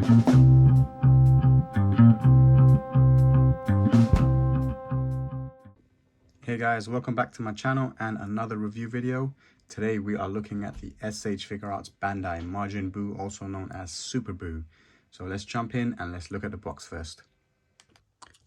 Hey guys, welcome back to my channel and another review video. Today we are looking at the SH Figuarts Bandai Majin Buu, also known as Super Buu. So let's jump in and let's look at the box first.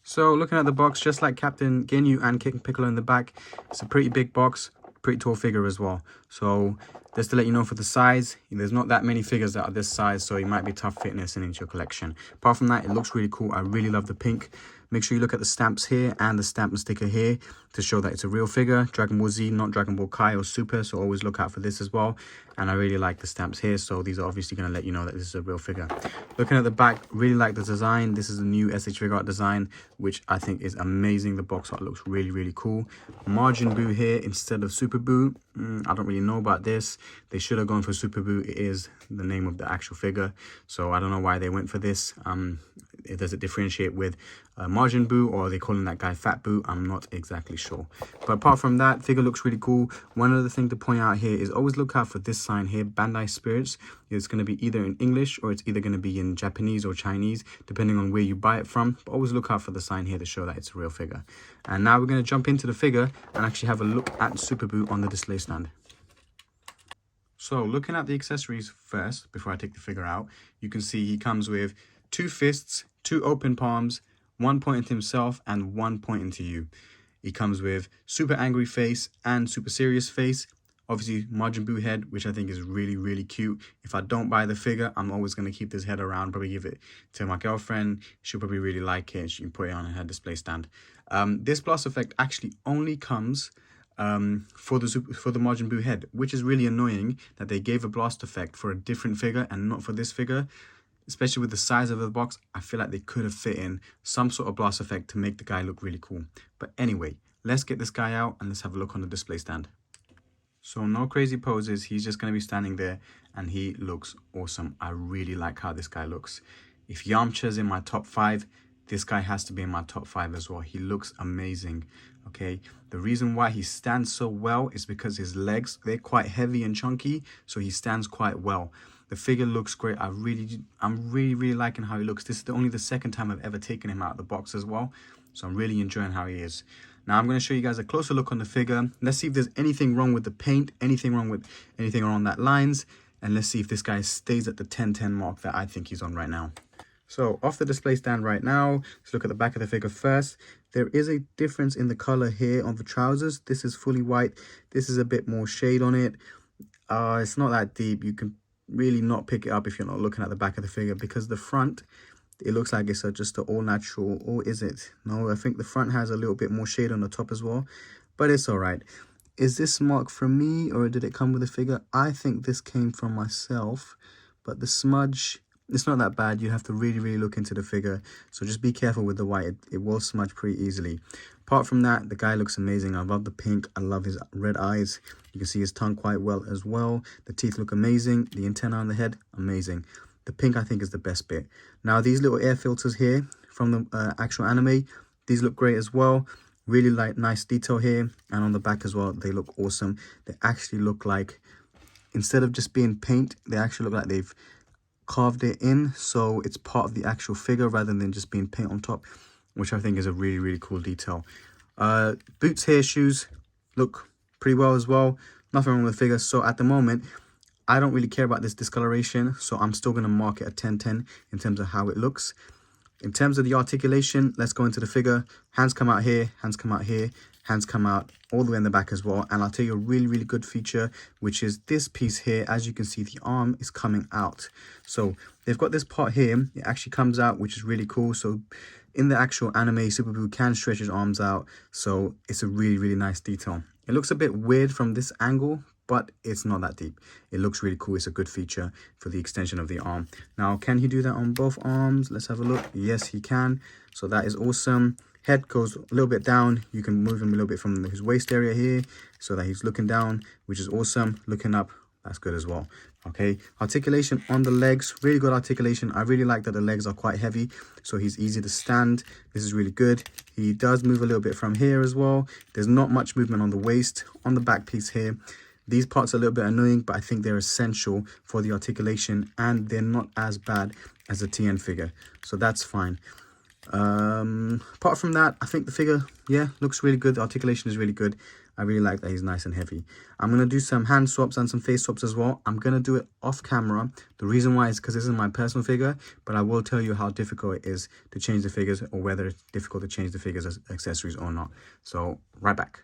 So looking at the box, just like Captain Ginyu and King Piccolo in the back, it's a pretty big box, pretty tall figure as well. So just to let you know, for the size, there's not that many figures that are this size, so it might be tough fitting this into your collection. Apart from that, it looks really cool. I really love the pink. Make sure you look at the stamps here and the stamp and sticker here to show that it's a real figure. Dragon Ball Z, not Dragon Ball Kai or Super, so always look out for this as well. And I really like the stamps here, so these are obviously going to let you know that this is a real figure. Looking at the back, really like the design. This is a new SH Figuarts design, which I think is amazing. The box art looks really, really cool. Majin Buu here instead of Super Buu. I don't really know about this. They should have gone for Super Buu. It is the name of the actual figure, so I don't know why they went for this. Does it differentiate with Majin Buu, or are they calling that guy Fat Buu? I'm not exactly sure. But apart from that, figure looks really cool. One other thing to point out here is always look out for this sign here, Bandai Spirits. It's going to be either in English or it's either going to be in Japanese or Chinese, depending on where you buy it from. But always look out for the sign here to show that it's a real figure. And now we're going to jump into the figure and actually have a look at Super Buu on the display stand. So looking at the accessories first, before I take the figure out, you can see he comes with 2 fists, 2 open palms, 1 pointing to himself and 1 pointing to you. He comes with super angry face and super serious face. Obviously Majin Buu head, which I think is really, really cute. If I don't buy the figure, I'm always going to keep this head around, probably give it to my girlfriend. She'll probably really like it. She can put it on her display stand. This blast effect actually only comes for the Majin Buu head, which is really annoying that they gave a blast effect for a different figure and not for this figure. Especially with the size of the box, I feel like they could have fit in some sort of blast effect to make the guy look really cool. But anyway, let's get this guy out and let's have a look on the display stand. So no crazy poses, he's just going to be standing there and he looks awesome. I really like how this guy looks. If Yamcha's in my top 5, this guy has to be in my top 5 as well. He looks amazing. Okay, the reason why he stands so well is because his legs, they're quite heavy and chunky, so he stands quite well. The figure looks great. I'm really liking how he looks. This is only the second time I've ever taken him out of the box as well, so I'm really enjoying how he is. Now I'm going to show you guys a closer look on the figure. Let's see if there's anything wrong with the paint, anything wrong with anything around that lines, and let's see if this guy stays at the 10-10 mark that I think he's on right now. So off the display stand right now, let's look at the back of the figure first. There is a difference in the color here on the trousers. This is fully white. This is a bit more shade on it. It's not that deep. You can really not pick it up if you're not looking at the back of the figure, because the front, it looks like it's just an all natural, or is it? No, I think the front has a little bit more shade on the top as well, but it's all right. Is this mark from me or did it come with the figure? I think this came from myself, but the smudge, it's not that bad. You have to really look into the figure, so just be careful with the white. It will smudge pretty easily. Apart from that, the guy looks amazing. I love the pink. I love his red eyes. You can see his tongue quite well as well. The teeth look amazing. The antenna on the head, amazing. The pink, I think, is the best bit. Now, these little air filters here from the actual anime, these look great as well. Really like nice detail here. And on the back as well, they look awesome. They actually look like, instead of just being paint, they actually look like they've carved it in, so it's part of the actual figure rather than just being paint on top, which I think is a really cool detail. Boots here, shoes look pretty well as well. Nothing wrong with the figure. So at the moment, I don't really care about this discoloration, so I'm still going to mark it a 10-10 in terms of how it looks. In terms of the articulation, let's go into the figure. Hands come out here, hands come out here, hands come out all the way in the back as well. And I'll tell you a really good feature, which is this piece here. As you can see, the arm is coming out. So they've got this part here. It actually comes out, which is really cool. So in the actual anime, Super Buu can stretch his arms out. So it's a really nice detail. It looks a bit weird from this angle, but it's not that deep. It looks really cool. It's a good feature for the extension of the arm. Now, can he do that on both arms? Let's have a look. Yes, he can. So that is awesome. Head goes a little bit down. You can move him a little bit from his waist area here so that he's looking down, which is awesome. Looking up, that's good as well. Okay, articulation on the legs, really good articulation. I really like that the legs are quite heavy, so he's easy to stand. This is really good. He does move a little bit from here as well. There's not much movement on the waist. On the back piece here, These parts are a little bit annoying, but I think they're essential for the articulation, and they're not as bad as a TN figure, so that's fine. Apart from that, I think the figure, yeah, looks really good. The articulation is really good. I really like that he's nice and heavy. I'm going to do some hand swaps and some face swaps as well. I'm going to do it off camera. The reason why is because this is my personal figure, but I will tell you how difficult it is to change the figures, or whether it's difficult to change the figures as accessories or not. So right back.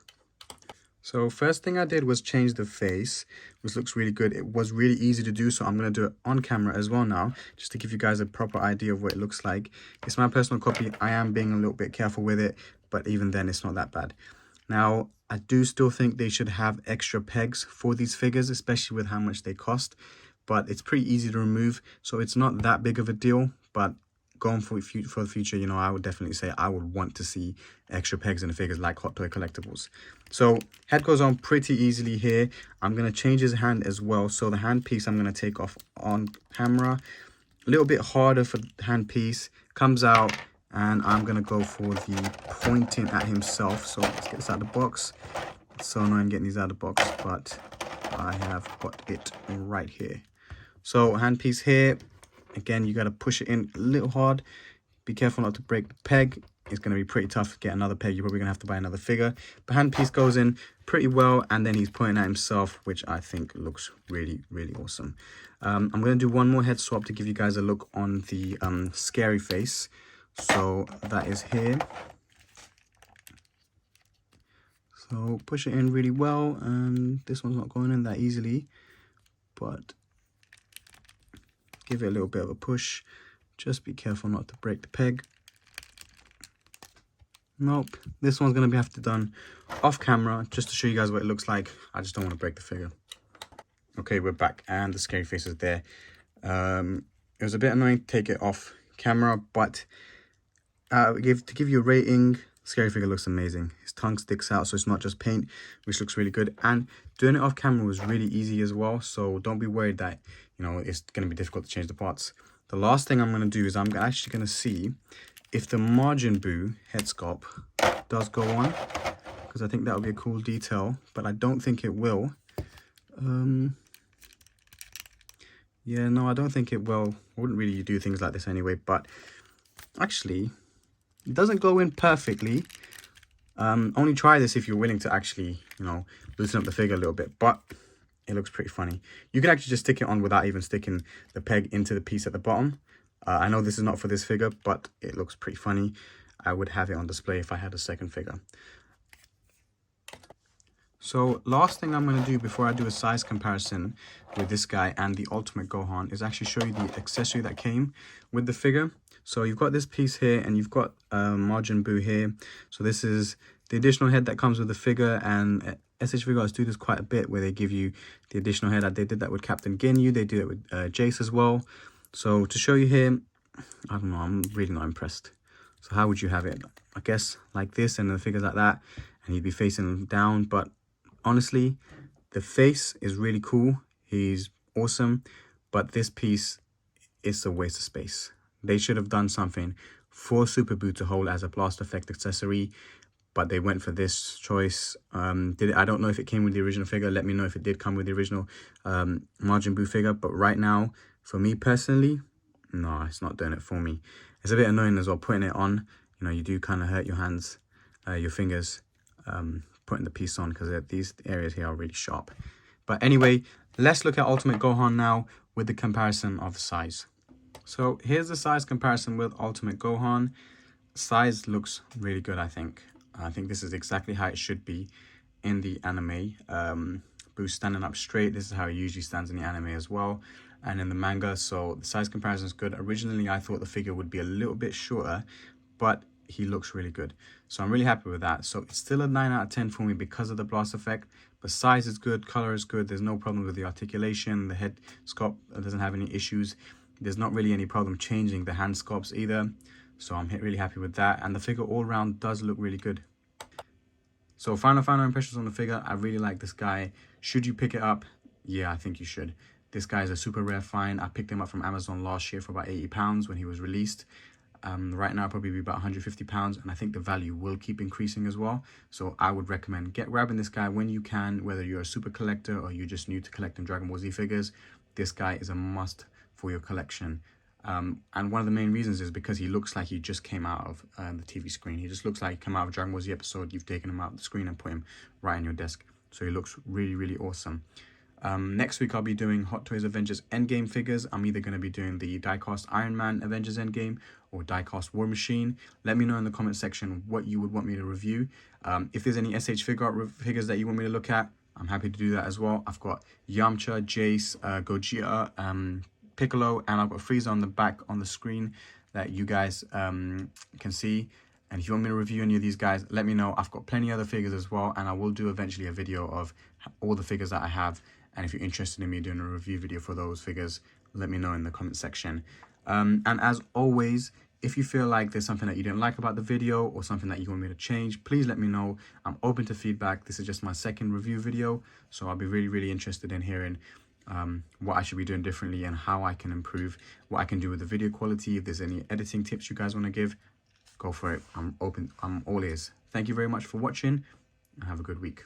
So first thing I did was change the face, which looks really good. It was really easy to do, so I'm going to do it on camera as well now, just to give you guys a proper idea of what it looks like. It's my personal copy. I am being a little bit careful with it, but even then it's not that bad. Now, I do still think they should have extra pegs for these figures, especially with how much they cost, but it's pretty easy to remove, so it's not that big of a deal. But going for the future, you know, I would definitely say I would want to see extra pegs in the figures like Hot Toy Collectibles. So head goes on pretty easily here. I'm going to change his hand as well. So the hand piece I'm going to take off on camera. A little bit harder for the hand piece. Comes out, and I'm going to go for the pointing at himself. So let's get this out of the box. It's so annoying getting these out of the box, but I have got it right here. So hand piece here. Again, you got to push it in a little hard. Be careful not to break the peg. It's going to be pretty tough to get another peg. You're probably going to have to buy another figure. The hand piece goes in pretty well, and then he's pointing at himself, which I think looks really, really awesome. I'm going to do one more head swap to give you guys a look on the scary face. So that is here. So push it in really well, and this one's not going in that easily, but give it a little bit of a push. Just be careful not to break the peg. Nope, this one's going to have to be done off camera just to show you guys what it looks like. I just don't want to break the figure. Okay, we're back, and the scary face is there. It was a bit annoying to take it off camera, but to give you a rating, scary figure looks amazing. His tongue sticks out, so it's not just paint, which looks really good. And doing it off camera was really easy as well, so don't be worried that, you know, it's going to be difficult to change the parts. The last thing I'm going to do is I'm actually going to see if the Majin Buu head sculpt does go on, because I think that would be a cool detail, but I don't think it will. Yeah, no, I don't think it will. I wouldn't really do things like this anyway, but actually, it doesn't go in perfectly. Only try this if you're willing to actually, you know, loosen up the figure a little bit, but it looks pretty funny. You can actually just stick it on without even sticking the peg into the piece at the bottom. I know this is not for this figure, but it looks pretty funny. I would have it on display if I had a second figure. So last thing I'm going to do before I do a size comparison with this guy and the Ultimate Gohan is actually show you the accessory that came with the figure. So you've got this piece here, and you've got Majin Buu here. So this is the additional head that comes with the figure, and SH Figuarts do this quite a bit where they give you the additional head. They did that with Captain Ginyu, they do it with Jace as well. So to show you here, I don't know, I'm really not impressed. So how would you have it? I guess like this, and the figure's like that, and he'd be facing down. But honestly, the face is really cool. He's awesome, but this piece is a waste of space. They should have done something for Super Buu to hold as a blast effect accessory, but they went for this choice. I don't know if it came with the original figure. Let me know if it did come with the original Majin Buu figure. But right now, for me personally, no, it's not doing it for me. It's a bit annoying as well, putting it on. You know, you do kind of hurt your hands, your fingers, putting the piece on, because these areas here are really sharp. But anyway, let's look at Ultimate Gohan now with the comparison of the size. So here's the size comparison with Ultimate Gohan. Size looks really good, I think. I think this is exactly how it should be in the anime. Buu standing up straight. This is how he usually stands in the anime as well, and in the manga. So the size comparison is good. Originally, I thought the figure would be a little bit shorter, but he looks really good. So I'm really happy with that. So it's still a 9 out of 10 for me because of the blast effect. But size is good, color is good. There's no problem with the articulation. The head sculpt doesn't have any issues. There's not really any problem changing the hand sculpts either. So I'm really happy with that. And the figure all around does look really good. So final impressions on the figure. I really like this guy. Should you pick it up? Yeah, I think you should. This guy is a super rare find. I picked him up from Amazon last year for about £80 when he was released. Right now, probably be about £150, and I think the value will keep increasing as well. So I would recommend grabbing this guy when you can, whether you're a super collector or you're just new to collecting Dragon Ball Z figures. This guy is a must for your collection. And one of the main reasons is because he looks like he just came out of the TV screen. He just looks like he came out of a Dragon Ball Z episode. You've taken him out of the screen and put him right on your desk. So he looks really, really awesome. Next week, I'll be doing Hot Toys Avengers Endgame figures. I'm either going to be doing the diecast Iron Man Avengers Endgame or diecast War Machine. Let me know in the comment section what you would want me to review. If there's any SH figures that you want me to look at, I'm happy to do that as well. I've got Yamcha, Jace, Gogeta, Piccolo, and I've got Frieza on the back on the screen that you guys can see. And if you want me to review any of these guys, let me know. I've got plenty of other figures as well, and I will do eventually a video of all the figures that I have. And if you're interested in me doing a review video for those figures, let me know in the comment section. And as always, if you feel like there's something that you didn't like about the video or something that you want me to change, please let me know. I'm open to feedback. This is just my second review video, so I'll be really, really interested in hearing what I should be doing differently and how I can improve, what I can do with the video quality. If there's any editing tips you guys want to give, go for it. I'm open. I'm all ears. Thank you very much for watching, and have a good week.